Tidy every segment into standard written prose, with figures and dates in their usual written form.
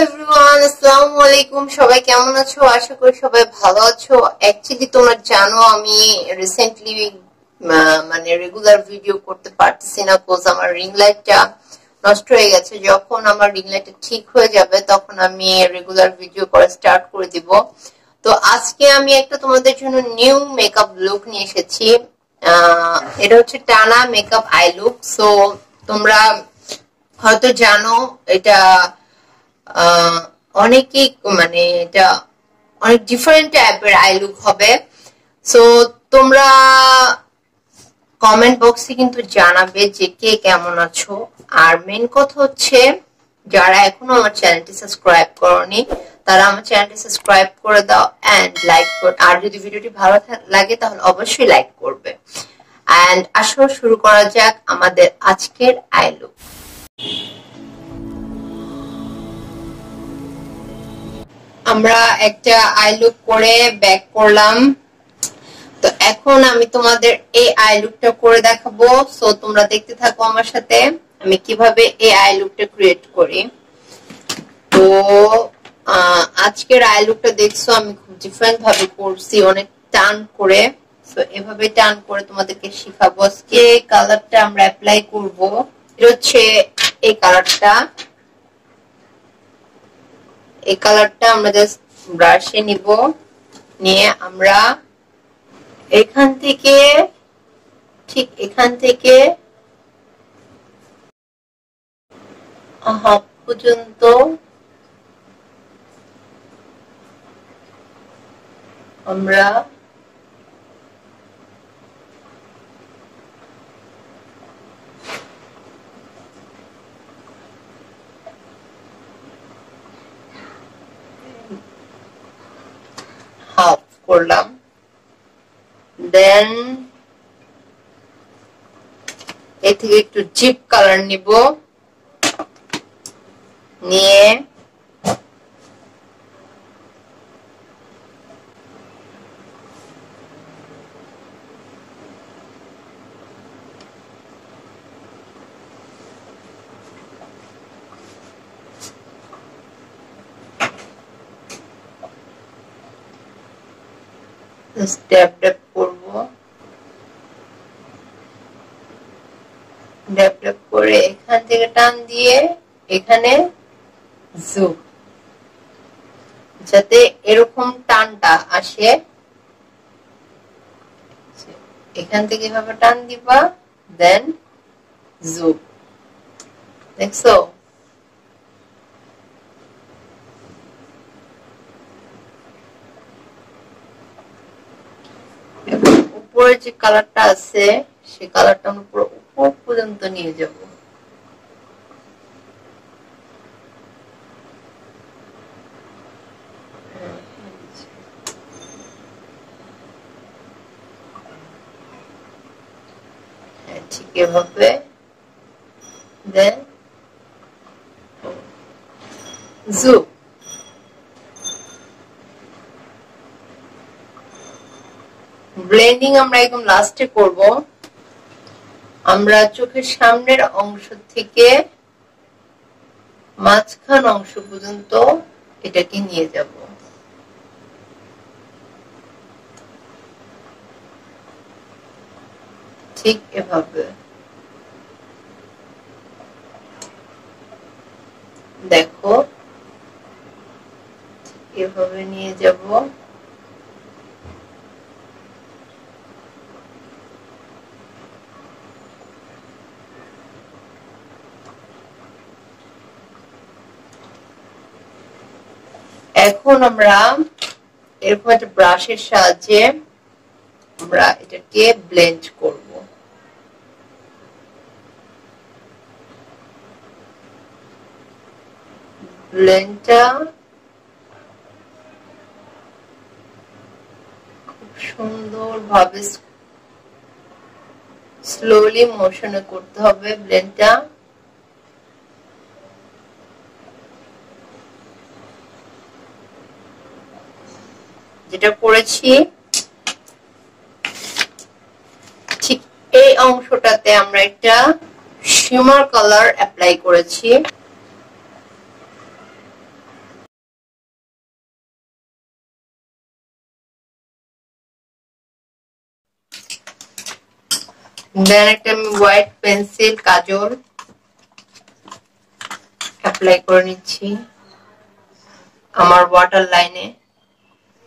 Everyone, আসসালামু আলাইকুম। সবাই কেমন আছো? আশা করি সবাই ভালো আছো। অ্যাকচুয়ালি তোমরা জানো আমি রিসেন্টলি মানে রেগুলার ভিডিও করতে পারতেছি না, কোজ আমার রিং লাইটটা নষ্ট হয়ে গেছে। যখন আমার রিং লাইটটা ঠিক হয়ে যাবে তখন আমি রেগুলার ভিডিও করা স্টার্ট করে দিব। তো আজকে আমি একটা তোমাদের জন্য নিউ মেকআপ লুক নিয়ে এসেছি। এটা হচ্ছে টানা মেকআপ আই লুক। সো তোমরা হয়তো জানো এটা অনেকেই মানে এটা অনেক ডিফারেন্ট টাইপের আই লুক হবে। সো তোমরা কমেন্ট বক্সে কিন্তু জানাবে যে কে কেমন আছো। আর মেন কথা হচ্ছে যারা এখনো আমার চ্যানেলটি সাবস্ক্রাইব করনি তারা আমার চ্যানেলটি সাবস্ক্রাইব করে দাও এন্ড লাইক কর। আর যদি ভিডিওটি ভালো লাগে তাহলে অবশ্যই লাইক করবে। এন্ড আসো শুরু করা যাক আমাদের আজকের আই লুক। আমরা একটা আই লুক করে ব্যাক করলাম। তো এখন আমি তোমাদের এই আই লুকটা করে দেখাবো। সো তোমরা দেখতে থাকো আমার সাথে আমি কিভাবে এই আই লুকটা ক্রিয়েট করি। তো আজকের আই লুকটা দেখছো আমি খুব ডিফারেন্ট ভাবে করছি, অনেক টান করে। সো এভাবে টান করে তোমাদেরকে শিখাবো। আজকে কালারটা আমরা অ্যাপ্লাই করব। এটা হচ্ছে এই কালারটা। এই কালারটা আমরা জাস্ট ব্রাশে নিব, নিয়ে আমরা এখান থেকে ঠিক এখান থেকে হাত পর্যন্ত আমরা হাফ করলাম। দেন এ থেকে একটু ডিপ কালার নিব, নিয়ে ড্যাব ড্যাব করব। ড্যাব ড্যাব করে এখান থেকে টান দিয়ে এখানে জুম, যাতে এরকম টানটা আসে। এখান থেকে এভাবে টান দিবা, দেন জুম। দেখছো? উপরে যে কালারটা আছে সে কালারটা আমরা পুরো উপর পর্যন্ত নিয়ে যাব। ঠিক এভাবে। দেন জুম। ব্লেন্ডিং আমরা একদম লাস্টে করব। আমরা চোখের সামনের অংশ থেকে মাঝখান অংশ পর্যন্ত এটাকে নিয়ে যাব। ঠিক এভাবে দেখো, এভাবে নিয়ে যাব। এখন আমরা এরকম একটা ব্রাশের সাহায্যে আমরা এটাকে ব্লেন্ড করব। ব্লেন্ডটা খুব সুন্দরভাবে স্লোলি মোশনে করতে হবে। ব্লেন্ডটা যেটা করেছি ঠিক এই অংশটাতে আমরা একটা শিমার কালার অ্যাপ্লাই করেছি। দেন একটা আমি হোয়াইট পেন্সিল কাজল অ্যাপ্লাই করে নিচ্ছি আমার ওয়াটার লাইনে।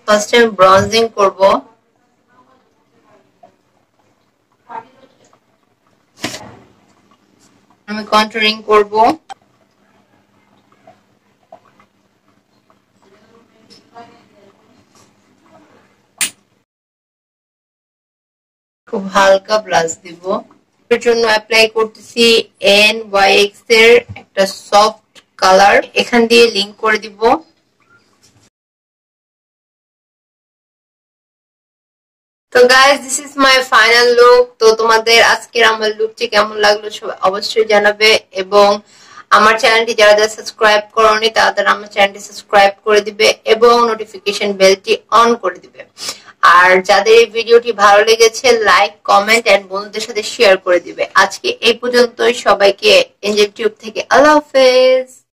ফার্স্ট আমি ব্রঞ্জিং করব। আমি কন্টুরিং করব। খুব হালকা ব্লাশ দিব। এর জন্য অ্যাপ্লাই করতেছি NYX এর একটা সফট কালার, এখান দিয়ে লিংক করে দিব। তো guys, this is my final look. তো তোমাদের আজকের আমার লুকটি কেমন লাগলো সবাই অবশ্যই জানাবে, এবং আমার চ্যানেলটি যারা যারা সাবস্ক্রাইব করোনি তারা আমার চ্যানেলটি সাবস্ক্রাইব করে দিবে এবং নোটিফিকেশন বেলটি অন করে দিবে। আর যাদের এই ভিডিওটি ভালো লেগেছে লাইক কমেন্ট এন্ড বন্ধুদের সাথে শেয়ার করে দিবে। আজকে এই পর্যন্তই, সবাইকে এঞ্জেল টিউব থেকে আল্লাহ হাফেজ।